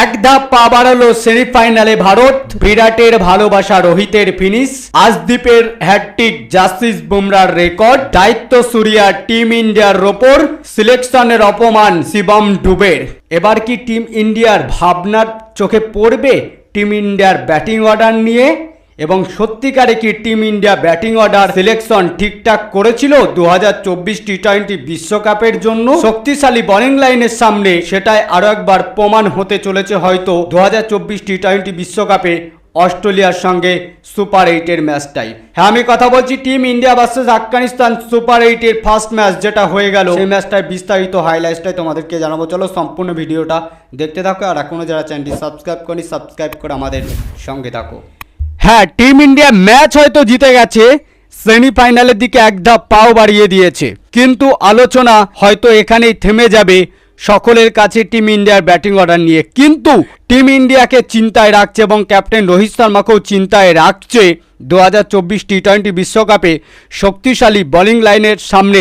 এক ধাপ পা বাড়ালো সেমিফাইনালে ভারত। বিরাটের ভালোবাসা রোহিতের ফিনিশ, আজদীপের হ্যাটট্রিক, জাসপ্রীত বুমরার রেকর্ড, দায়িত্ব সূর্যার টিম ইন্ডিয়ার ওপর, সিলেকশনের অপমান শিবম ডুবের। এবার কি টিম ইন্ডিয়ার ভাবনার চোখে পড়বে টিম ইন্ডিয়ার ব্যাটিং অর্ডার নিয়ে? এবং সত্যিকারে কি team India batting order selection ঠিকঠাক করেছিল 2024 টি-20 বিশ্বকাপের জন্য? শক্তিশালী বোলিং লাইনের সামনে সেটাই আরো একবার প্রমাণ হতে চলেছে হয়তো 2024 টি-20 বিশ্বকাপে অস্ট্রেলিয়ার সঙ্গে সুপার 8-এর ম্যাচটাই। হ্যাঁ, আমি কথা বলছি team India versus Afghanistan super 8-এর ফার্স্ট ম্যাচ যেটা হয়ে গেল, সেই ম্যাচটার বিস্তারিত হাইলাইটসটাই তোমাদেরকে জানাবো। চলো সম্পূর্ণ ভিডিওটা দেখতে থাকো, আর এখনো যারা চ্যানেলটি সাবস্ক্রাইব করে আমাদের সঙ্গে থাকো। হ্যাঁ, টিম ইন্ডিয়া ম্যাচ হয়তো জিতে গেছে, সেমিফাইনালের দিকে এক ধাপ পাও বাড়িয়ে দিয়েছে, কিন্তু আলোচনা হয়তো এখানেই থেমে যাবে সকলের কাছে টিম ইন্ডিয়ার ব্যাটিং অর্ডার নিয়ে। কিন্তু টিম ইন্ডিয়াকে চিন্তায় রাখছে এবং ক্যাপ্টেন রোহিত শর্মাকেও চিন্তায় রাখছে 2024 টি-20 বিশ্বকাপে শক্তিশালী বোলিং লাইনের সামনে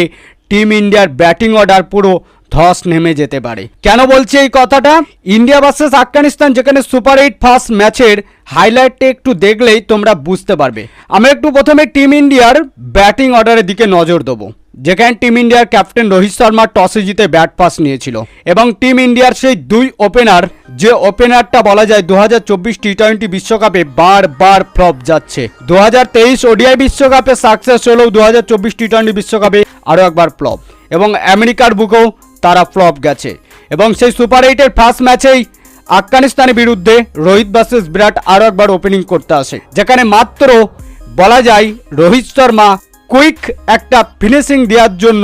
টিম ইন্ডিয়ার ব্যাটিং অর্ডার পুরো ধস নেমে যেতে পারে। কেন বলছি এই কথাটা? ইন্ডিয়া ভার্সেস আফগানিস্তান যেখানে সুপার 8 ফার্স্ট ম্যাচের হাইলাইটটা একটু দেখলেই তোমরা বুঝতে পারবে। আমরা একটু প্রথমে টিম ইন্ডিয়ার ব্যাটিং অর্ডারের দিকে নজর দেবো, যেখানে টিম ইন্ডিয়ার ক্যাপ্টেন রোহিত শর্মা টসে জিতে ব্যাট পাস নিয়েছিল এবং টিম ইন্ডিয়ার সেই দুই ওপেনার, যে ওপেনারটা বলা যায় 2024 টি-20 বিশ্বকাপে বারবার ফ্লপ যাচ্ছে। 2023 ওডিআই বিশ্বকাপে সাকসেস হলেও 2024 টি-20 বিশ্বকাপে আরও একবার ফ্লপ, এবং আমেরিকার বুকেও তারা ফ্লপ গেছে। এবং সেই সুপার 8-এর ফার্স্ট ম্যাচেই আফগানিস্তানের বিরুদ্ধে রোহিত ভার্সেস বিরাট আরও একবার ওপেনিং করতে আসে, যেখানে মাত্র বলা যায় রোহিত শর্মা কুইক একটা ফিনিশিং দেওয়ার জন্য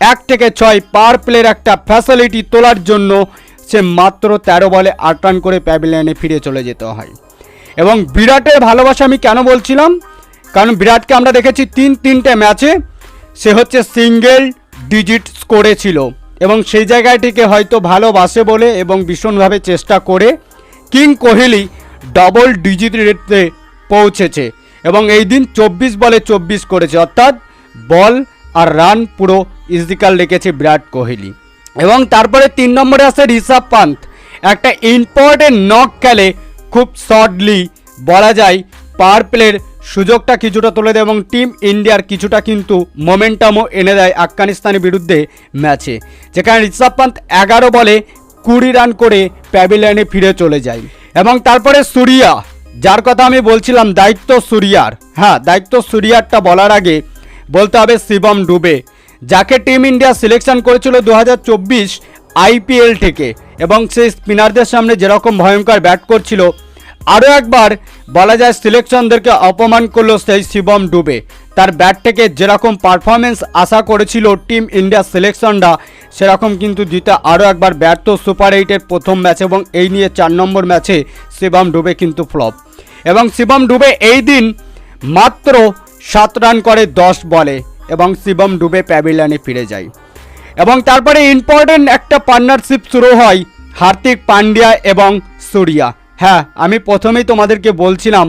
1 থেকে 6 পাওয়ার প্লের একটা ফ্যাসিলিটি তোলার জন্য সে মাত্র 13 বলে 8 রান করে প্যাভিলিয়নে ফিরে চলে যেতে হয়। এবং বিরাটের ভালোবাসা আমি কেন বলছিলাম, কারণ বিরাটকে আমরা দেখেছি 3-3টে ম্যাচে সে হচ্ছে সিঙ্গেল ডিজিট স্কোরে ছিল, এবং সেই জায়গাটিকে হয়তো ভালোবাসে বলে এবং ভীষণভাবে চেষ্টা করে কিং কোহলি ডবল ডিজিট রেটে পৌঁছেছে, এবং এই দিন 24 বলে 24 করেছে, অর্থাৎ বল আর রান পুরো ইজিক্যাল রেখেছে বিরাট কোহলি। এবং তারপরে 3 নম্বরে আসে ঋষভ পান্ত, একটা ইম্পর্টেন্ট নক খেলে খুব শর্টলি বলা যায় পাওয়ার প্লের সুযোগটা কিছুটা তুলে দেয় এবং টিম ইন্ডিয়ার কিছুটা কিন্তু মোমেন্টামও এনে দেয় আফগানিস্তানের বিরুদ্ধে ম্যাচে, যেখানে ঋষভ পান্ত 11 বলে 20 রান করে প্যাভিলিয়নে ফিরে চলে যায়। এবং তারপরে সূর্যা, যার কথা আমি বলছিলাম দায়িত্ব সূর্যার, হ্যাঁ দায়িত্ব সূর্যারটা বলার আগে বলতে হবে শিবম ডুবে, যাকে টিম ইন্ডিয়া সিলেকশন করেছিল 2024 আইপিএল থেকে, এবং সেই স্পিনারদের সামনে যেরকম ভয়ঙ্কর ব্যাট করছিল, আরও একবার বলা যায় সিলেকশনদেরকে অপমান করলো সেই শিবম ডুবে। তার ব্যাট থেকে যেরকম পারফরমেন্স আশা করেছিল টিম ইন্ডিয়া সিলেকশনরা, সেরকম কিন্তু দিতে আরও একবার ব্যর্থ সুপার 8-এর প্রথম ম্যাচ, এবং এই নিয়ে 4 নম্বর ম্যাচে শিবম ডুবে কিন্তু ফ্লপ। এবং শিবম ডুবে এই দিন মাত্র 7 রান করে 10 বলে, এবং শিবম ডুবে প্যাভিলিয়নে ফিরে যায়। এবং তারপরে ইম্পর্টেন্ট একটা পার্টনারশিপ শুরু হয় হার্দিক পান্ডিয়া এবং সূর্যা। হ্যাঁ, আমি প্রথমেই তোমাদেরকে বলছিলাম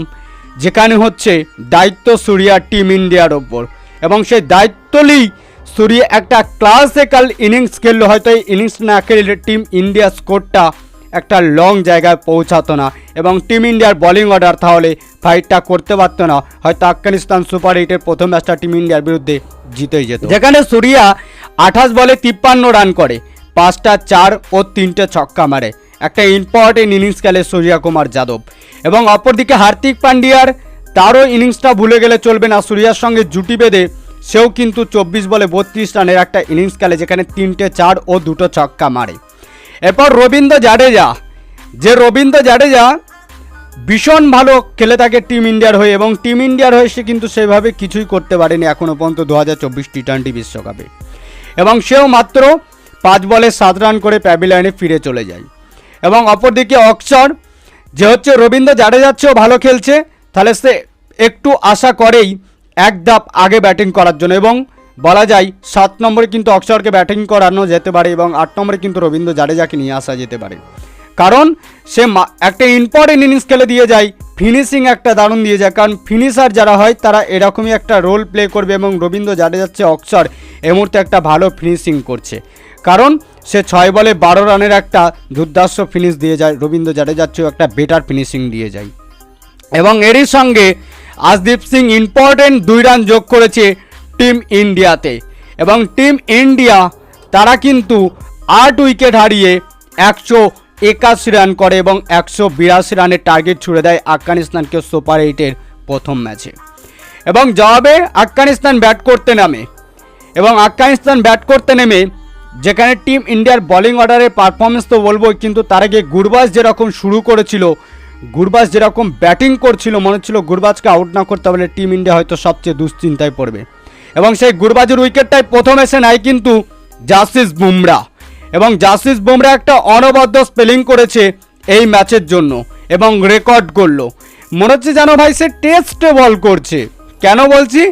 যেখানে হচ্ছে দায়িত্ব সূর্যা টিম ইন্ডিয়ার ওপর, এবং সেই দায়িত্বলেই সূর্যা একটা ক্লাসিক্যাল ইনিংস খেললো, হয়তো এই ইনিংস না খেললে টিম ইন্ডিয়ার স্কোরটা একটা লং জায়গায় পৌঁছাতো না, এবং টিম ইন্ডিয়ার বোলিং অর্ডার তাহলে ফাইটটা করতে পারতো না, হয়তো আফগানিস্তান সুপার 8-এর প্রথম ম্যাচটা টিম ইন্ডিয়ার বিরুদ্ধে জিতেই যেত। যেখানে সূর্যা 28 বলে 53 রান করে, 5টা 4 ও 3টে ছক্কা মারে, একটা ইম্পর্টেন্ট ইনিংস খেলে সূর্যকুমার যাদব। এবং অপরদিকে হার্দিক পান্ডিয়ার, তারও ইনিংসটা ভুলে গেলে চলবে না, সূর্যার সঙ্গে জুটি বেঁধে সেও কিন্তু 24 বলে 32 রানের একটা ইনিংস খেলে, যেখানে 3টে 4 ও 2টো ছক্কা মারে। এরপর রবীন্দ্র জাডেজা, যে রবীন্দ্র জাডেজা ভীষণ ভালো খেলে থাকে টিম ইন্ডিয়ার হয়ে, এবং টিম ইন্ডিয়ার হয়ে সে কিন্তু সেভাবে কিছুই করতে পারেনি এখনও পর্যন্ত 2024 টি-20 বিশ্বকাপে, এবং সেও মাত্র 5 বলে 7 রান করে প্যাভিলিয়নে ফিরে চলে যায়। এবং অপরদিকে অক্ষর, যে হচ্ছে রবীন্দ্র জাডেজার চেয়েও ভালো খেলছে, তাহলে সে একটু আশা করেই এক ধাপ আগে ব্যাটিং করার জন্য, এবং বলা যায় 7 নম্বরে কিন্তু অক্ষরকে ব্যাটিং করানো যেতে পারে, এবং 8 নম্বরে কিন্তু রবীন্দ্র জাডেজাকে নিয়ে আসা যেতে পারে, কারণ সে একটা ইম্পর্টেন্ট ইনিংস খেলে দিয়ে যায়, ফিনিশিং একটা দারুণ দিয়ে যায়, কারণ ফিনিশার যারা হয় তারা এরকমই একটা রোল প্লে করবে, এবং রবীন্দ্র জাডেজার চেয়ে অক্ষর এই মুহূর্তে একটা ভালো ফিনিশিং করছে, কারণ সে 6 বলে 12 রানের একটা দুর্দান্ত ফিনিশ দিয়ে যায়, রবীন্দ্র জাডেজার চেয়েও একটা বেটার ফিনিশিং দিয়ে যায়। এবং এরই সঙ্গে আশদীপ সিং ইম্পর্টেন্ট 2 রান যোগ করেছে টিম ইন্ডিয়াতে, এবং টিম ইন্ডিয়া তারা কিন্তু 8 উইকেট হারিয়ে 181 রান করে এবং 182 রানের টার্গেট ছুড়ে দেয় আফগানিস্তানকে সুপার 8-এর প্রথম ম্যাচে। এবং জবাবে আফগানিস্তান ব্যাট করতে নামে, এবং আফগানিস্তান ব্যাট করতে নেমে যেখানে টিম ইন্ডিয়ার বোলিং অর্ডারের পারফরমেন্স তো বলবো, কিন্তু তার আগে গুরবাজ যেরকম শুরু করেছিল, গুরবাজ যেরকম ব্যাটিং করছিল, মনে হচ্ছিল গুরবাজকে আউট না করতে পারলে টিম ইন্ডিয়া হয়তো সবচেয়ে দুশ্চিন্তায় পড়বে। এবং সেই গুরবাজের উইকেটটাই প্রথম এসে নেয় কিন্তু জাসপ্রীত বুমরা, এবং জাসপ্রীত বুমরা একটা অনবদ্য স্পেলিং করেছে এই ম্যাচের জন্য এবং রেকর্ড করলো। মনে হচ্ছে যেন ভাই সে টেস্টে বল করছে। কেন বলছি,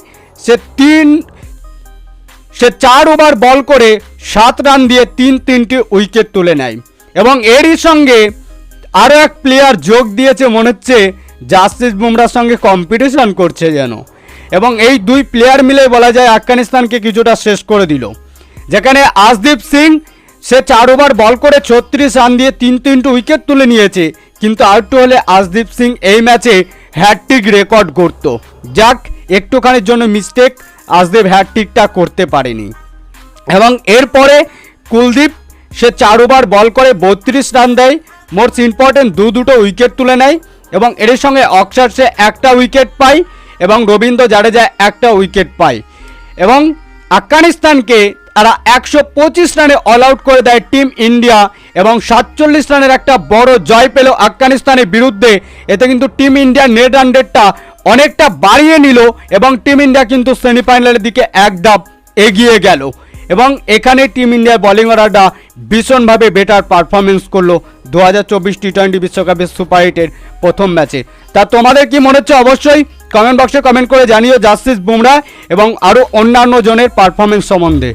সে 4 ওভার বল করে 7 রান দিয়ে 3টি উইকেট তুলে নেয়। এবং এরই সঙ্গে আরও এক প্লেয়ার যোগ দিয়েছে, মনে হচ্ছে জাসপ্রীত বুমরার সঙ্গে কম্পিটিশন করছে যেন। এবং এই 2 প্লেয়ার মিলে বলা যায় আফগানিস্তানকে কিছুটা শেষ করে দিল। যেখানে আশদীপ সিং সে 4 ওভার বল করে 36 রান দিয়ে 3 উইকেট তুলে নিয়েছে, কিন্তু আউট হলে আশদীপ সিং এই ম্যাচে হ্যাটট্রিক রেকর্ড করত। যাক, একটুখানির জন্য মিস্টেক, আশদীপ হ্যাটট্রিকটা করতে পারেনি। এবং এরপরে কুলদীপ সে 4 ওভার বল করে 32 রান দেয়, মোস্ট ইম্পর্টেন্ট দুটো উইকেট তুলে নেয়। এবং এর সঙ্গে অক্সার সে 1টা উইকেট পায় এবং রবীন্দ্র জাডেজা 1টা উইকেট পায়। এবং আফগানিস্তানকে তারা 125 রানে অল আউট করে দেয় টিম ইন্ডিয়া, এবং 47 রানের একটা বড় জয় পেল আফগানিস্তানের বিরুদ্ধে। এতে কিন্তু টিম ইন্ডিয়ার নেট রান রেটটা অনেকটা বাড়িয়ে নিল, এবং টিম ইন্ডিয়া কিন্তু সেমিফাইনালের দিকে এক ধাপ এগিয়ে গেল। এবং এখানে টিম ইন্ডিয়ার বোলিং অর্ডারটা ভীষণভাবে বেটার পারফরমেন্স করলো 2024 টি-20 বিশ্বকাপের সুপার 8-এর প্রথম ম্যাচে। তা তোমাদের কি মনে হচ্ছে অবশ্যই কমেন্ট বক্সে কমেন্ট করে জানিও জাসপ্রীত বুমরা এবং আরও অন্যান্য জনের পারফরমেন্স সম্বন্ধে।